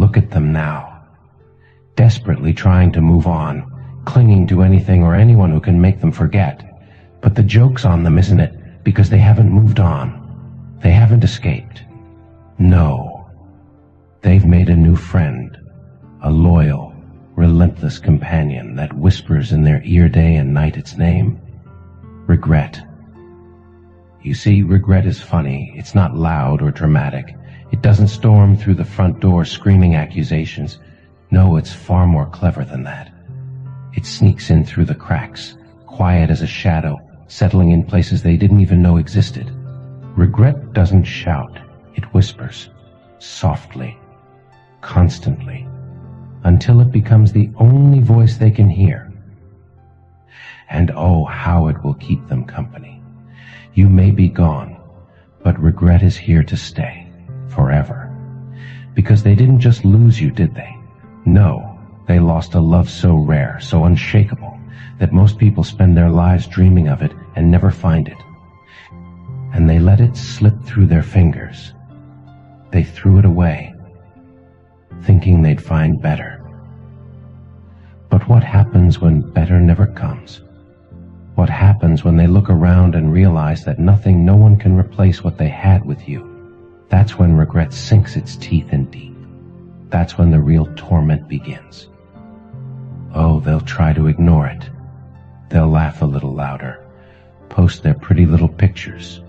look at them now, desperately trying to move on, clinging to anything or anyone who can make them forget. But the joke's on them, isn't it? Because they haven't moved on. They haven't escaped. No. They've made a new friend, a loyal, relentless companion that whispers in their ear day and night its name: regret. You see, regret is funny. It's not loud or dramatic. It doesn't storm through the front door screaming accusations. No, it's far more clever than that. It sneaks in through the cracks, quiet as a shadow, settling in places they didn't even know existed. Regret doesn't shout. It whispers, softly, constantly, until it becomes the only voice they can hear. And oh, how it will keep them company. You may be gone, but regret is here to stay, forever. Because they didn't just lose you, did they? No, they lost a love so rare, so unshakable, that most people spend their lives dreaming of it and never find it. And they let it slip through their fingers. They threw it away, thinking they'd find better. But what happens when better never comes? What happens when they look around and realize that nothing, no one can replace what they had with you? That's when regret sinks its teeth in deep. That's when the real torment begins. Oh, they'll try to ignore it. They'll laugh a little louder, post their pretty little pictures,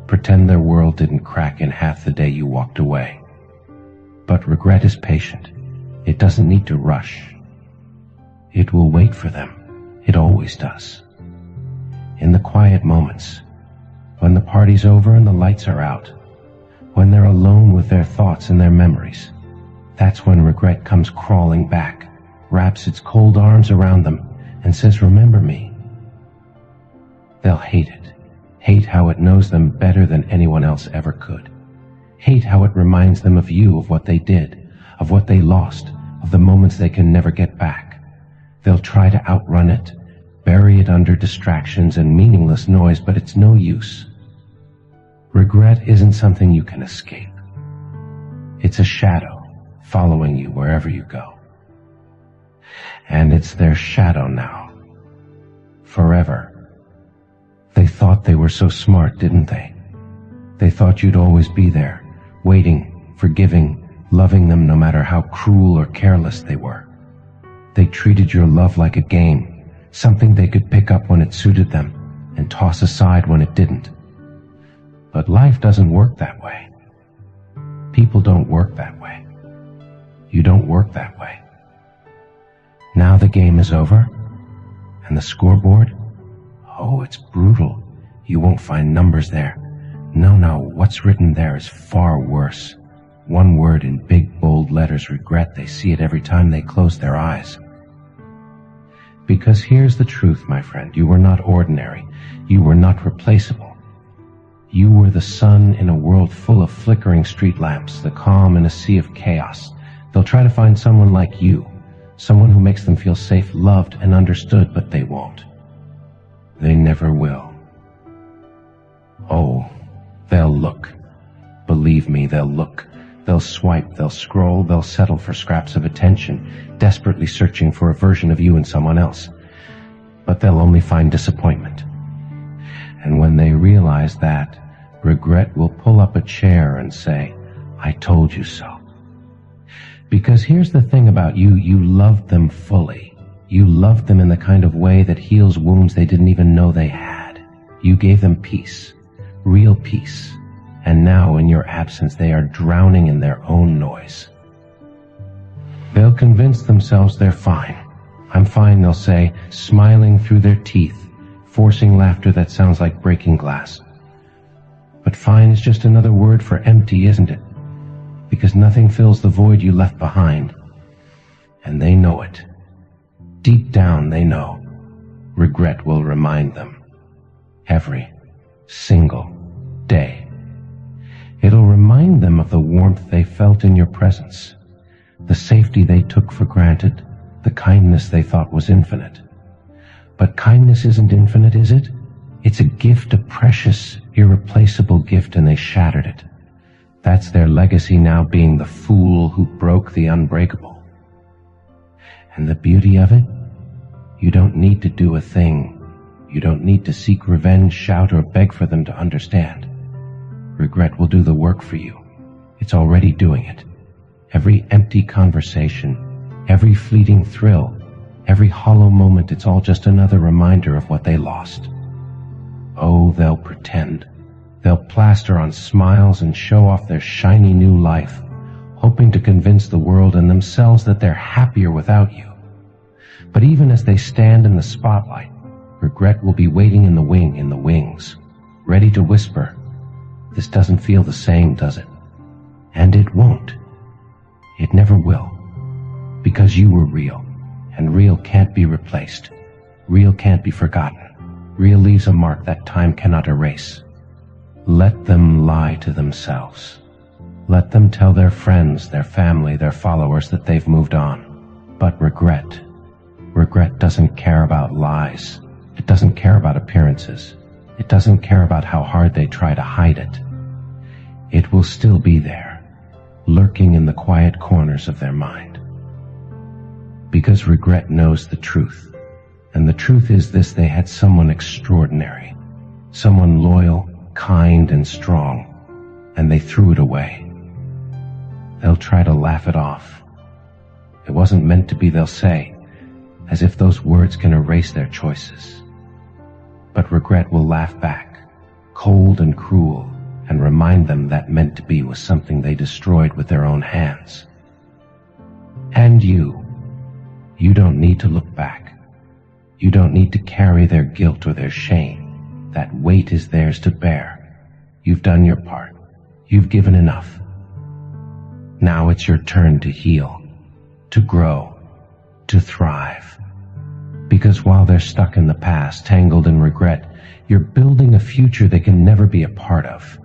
pretend their world didn't crack in half the day you walked away. But regret is patient. It doesn't need to rush. It will wait for them. It always does. In the quiet moments, when the party's over and the lights are out, when they're alone with their thoughts and their memories, that's when regret comes crawling back, wraps its cold arms around them, and says, "Remember me." They'll hate it. Hate how it knows them better than anyone else ever could. Hate how it reminds them of you, of what they did, of what they lost, of the moments they can never get back. They'll try to outrun it, bury it under distractions and meaningless noise, but it's no use. Regret isn't something you can escape. It's a shadow following you wherever you go. And it's their shadow now. Forever. They thought they were so smart, didn't they? They thought you'd always be there, waiting, forgiving, loving them no matter how cruel or careless they were. They treated your love like a game, something they could pick up when it suited them and toss aside when it didn't. But life doesn't work that way. People don't work that way. You don't work that way. Now the game is over, and the scoreboard, oh, it's brutal. You won't find numbers there. No, what's written there is far worse. One word in big, bold letters: regret. They see it every time they close their eyes. Because here's the truth, my friend. You were not ordinary. You were not replaceable. You were the sun in a world full of flickering street lamps, the calm in a sea of chaos. They'll try to find someone like you, someone who makes them feel safe, loved, and understood, but they won't. They never will. Oh, they'll look. Believe me, they'll look. They'll swipe, they'll scroll, they'll settle for scraps of attention, desperately searching for a version of you in someone else. But they'll only find disappointment. And when they realize that, regret will pull up a chair and say, "I told you so." Because here's the thing about you: you loved them fully. You loved them in the kind of way that heals wounds they didn't even know they had. You gave them peace, real peace. And now, in your absence, they are drowning in their own noise. They'll convince themselves they're fine. "I'm fine," they'll say, smiling through their teeth, forcing laughter that sounds like breaking glass. But fine is just another word for empty, isn't it? Because nothing fills the void you left behind. And they know it. Deep down, they know. Regret will remind them. Every single day. It'll remind them of the warmth they felt in your presence, the safety they took for granted, the kindness they thought was infinite. But kindness isn't infinite, is it? It's a gift, a precious, irreplaceable gift, and they shattered it. That's their legacy now, being the fool who broke the unbreakable. And the beauty of it? You don't need to do a thing. You don't need to seek revenge, shout, or beg for them to understand. Regret will do the work for you. It's already doing it. Every empty conversation, every fleeting thrill, every hollow moment, it's all just another reminder of what they lost. Oh, they'll pretend. They'll plaster on smiles and show off their shiny new life, hoping to convince the world and themselves that they're happier without you. But even as they stand in the spotlight, regret will be waiting in the wings, ready to whisper, "This doesn't feel the same, does it?" And it won't. It never will. Because you were real, and real can't be replaced. Real can't be forgotten. Real leaves a mark that time cannot erase. Let them lie to themselves. Let them tell their friends, their family, their followers that they've moved on. But regret doesn't care about lies. It doesn't care about appearances. It doesn't care about how hard they try to hide it. It will still be there, lurking in the quiet corners of their mind. Because regret knows the truth. And the truth is this: they had someone extraordinary, someone loyal, kind, and strong, and they threw it away. They'll try to laugh it off. It wasn't meant to be, they'll say, as if those words can erase their choices. But regret will laugh back, cold and cruel, and remind them that meant to be was something they destroyed with their own hands. And you don't need to look back. You don't need to carry their guilt or their shame. That weight is theirs to bear. You've done your part. You've given enough. Now it's your turn to heal, to grow, to thrive. Because while they're stuck in the past, tangled in regret, you're building a future they can never be a part of.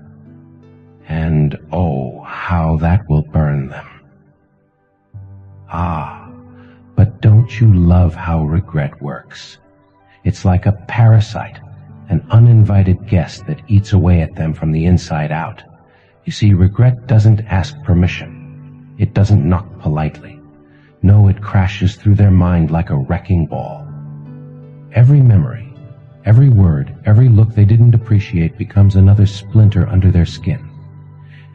And oh, how that will burn them. Ah, but don't you love how regret works? It's like a parasite, an uninvited guest that eats away at them from the inside out. You see, regret doesn't ask permission. It doesn't knock politely. No, it crashes through their mind like a wrecking ball. Every memory, every word, every look they didn't appreciate becomes another splinter under their skin.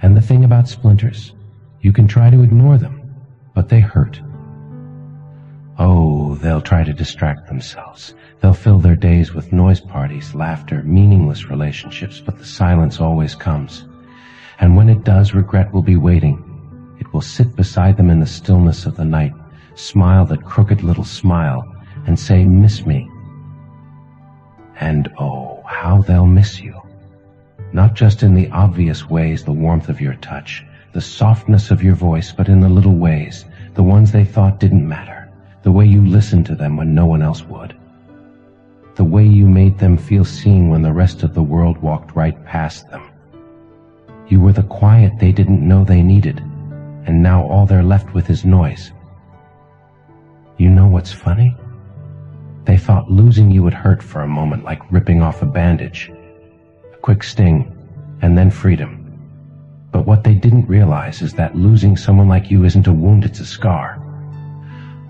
And the thing about splinters, you can try to ignore them, but they hurt. Oh, they'll try to distract themselves. They'll fill their days with noise parties, laughter, meaningless relationships, but the silence always comes. And when it does, regret will be waiting. It will sit beside them in the stillness of the night, smile that crooked little smile, and say, "Miss me." And oh, how they'll miss you. Not just in the obvious ways, the warmth of your touch, the softness of your voice, but in the little ways, the ones they thought didn't matter, the way you listened to them when no one else would. The way you made them feel seen when the rest of the world walked right past them. You were the quiet they didn't know they needed, and now all they're left with is noise. You know what's funny? They thought losing you would hurt for a moment, like ripping off a bandage. A quick sting, and then freedom. But what they didn't realize is that losing someone like you isn't a wound, it's a scar.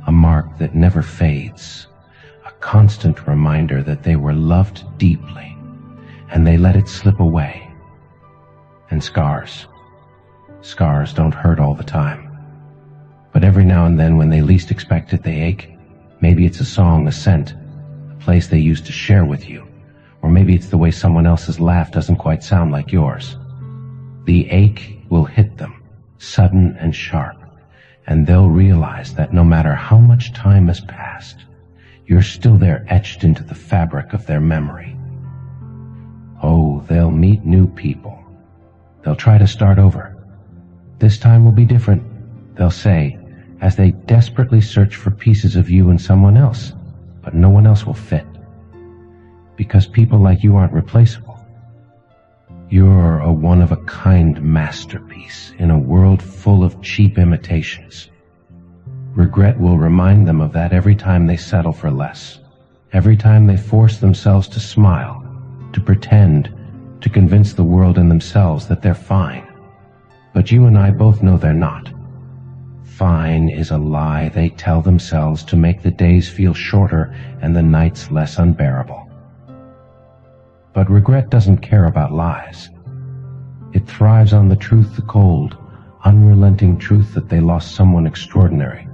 A mark that never fades. A constant reminder that they were loved deeply, and they let it slip away. And scars don't hurt all the time. But every now and then, when they least expect it, they ache. Maybe it's a song, a scent, a place they used to share with you. Or maybe it's the way someone else's laugh doesn't quite sound like yours. The ache will hit them, sudden and sharp, and they'll realize that no matter how much time has passed, you're still there, etched into the fabric of their memory. Oh, they'll meet new people. They'll try to start over. This time will be different, they'll say, as they desperately search for pieces of you in someone else, but no one else will fit. Because people like you aren't replaceable. You're a one-of-a-kind masterpiece in a world full of cheap imitations. Regret will remind them of that every time they settle for less, every time they force themselves to smile, to pretend, to convince the world and themselves that they're fine. But you and I both know they're not. Fine is a lie they tell themselves to make the days feel shorter and the nights less unbearable. But regret doesn't care about lies. It thrives on the truth, the cold, unrelenting truth that they lost someone extraordinary,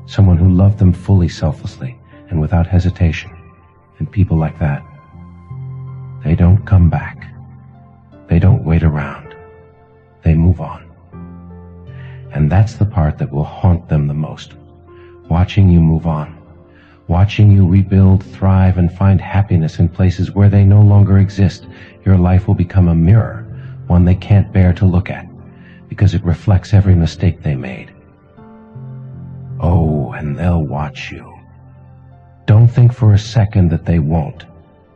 someone who loved them fully, selflessly, and without hesitation. And people like that, they don't come back. They don't wait around. They move on. And that's the part that will haunt them the most. Watching you move on. Watching you rebuild, thrive, and find happiness in places where they no longer exist. Your life will become a mirror, one they can't bear to look at, because it reflects every mistake they made. Oh, and they'll watch you. Don't think for a second that they won't.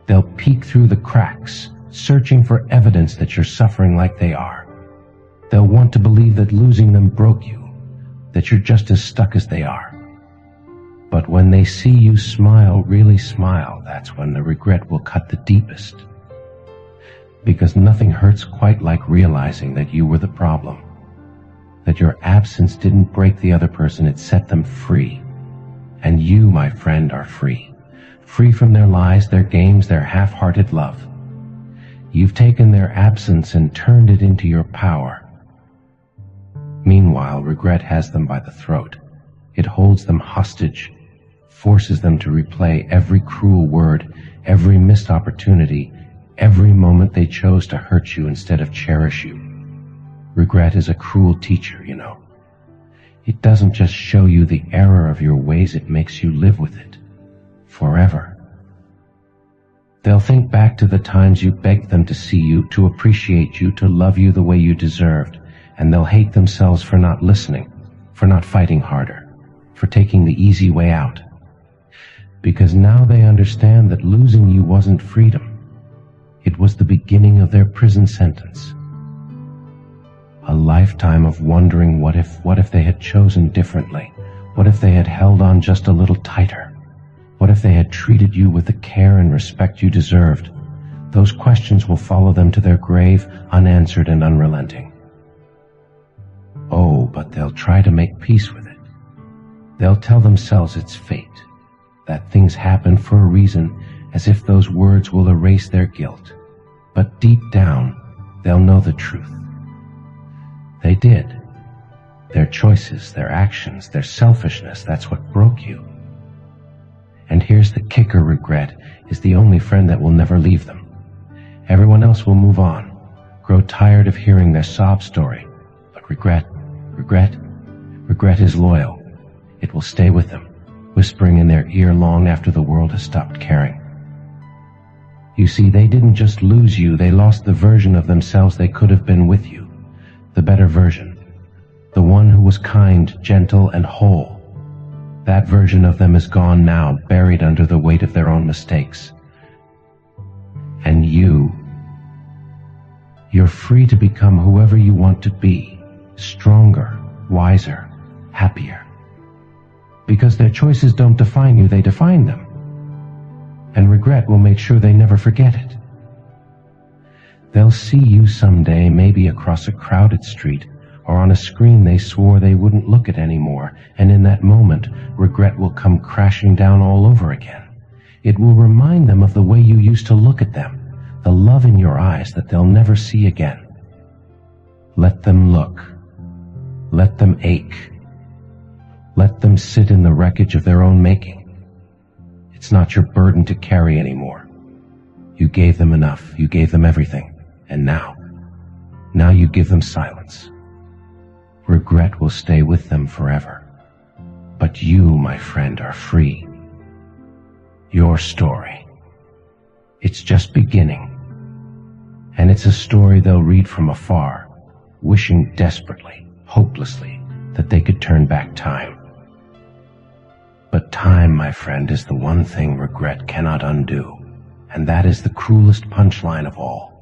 They'll peek through the cracks, searching for evidence that you're suffering like they are. They'll want to believe that losing them broke you, that you're just as stuck as they are. But when they see you smile, really smile, that's when the regret will cut the deepest. Because nothing hurts quite like realizing that you were the problem, that your absence didn't break the other person, it set them free. And you, my friend, are free. Free from their lies, their games, their half-hearted love. You've taken their absence and turned it into your power. Meanwhile, regret has them by the throat. It holds them hostage, forces them to replay every cruel word, every missed opportunity, every moment they chose to hurt you instead of cherish you. Regret is a cruel teacher, you know. It doesn't just show you the error of your ways, it makes you live with it. Forever. They'll think back to the times you begged them to see you, to appreciate you, to love you the way you deserved, and they'll hate themselves for not listening, for not fighting harder, for taking the easy way out. Because now they understand that losing you wasn't freedom. It was the beginning of their prison sentence. A lifetime of wondering what if they had chosen differently? What if they had held on just a little tighter? What if they had treated you with the care and respect you deserved? Those questions will follow them to their grave, unanswered and unrelenting. Oh, but they'll try to make peace with it. They'll tell themselves it's fate, that things happen for a reason, as if those words will erase their guilt. But deep down, they'll know the truth. They did. Their choices, their actions, their selfishness, that's what broke you. And here's the kicker, regret is the only friend that will never leave them. Everyone else will move on, grow tired of hearing their sob story. But regret is loyal. It will stay with them, whispering in their ear long after the world has stopped caring. You see, they didn't just lose you, they lost the version of themselves they could have been with you. The better version. The one who was kind, gentle, and whole. That version of them is gone now, buried under the weight of their own mistakes. And you're free to become whoever you want to be, stronger, wiser, happier. Because their choices don't define you, they define them. And regret will make sure they never forget it. They'll see you someday, maybe across a crowded street, or on a screen they swore they wouldn't look at anymore, and in that moment, regret will come crashing down all over again. It will remind them of the way you used to look at them, the love in your eyes that they'll never see again. Let them look. Let them ache. Let them sit in the wreckage of their own making. It's not your burden to carry anymore. You gave them enough. You gave them everything. And now you give them silence. Regret will stay with them forever. But you, my friend, are free. Your story. It's just beginning. And it's a story they'll read from afar, wishing desperately, hopelessly, that they could turn back time. But time, my friend, is the one thing regret cannot undo, and that is the cruelest punchline of all.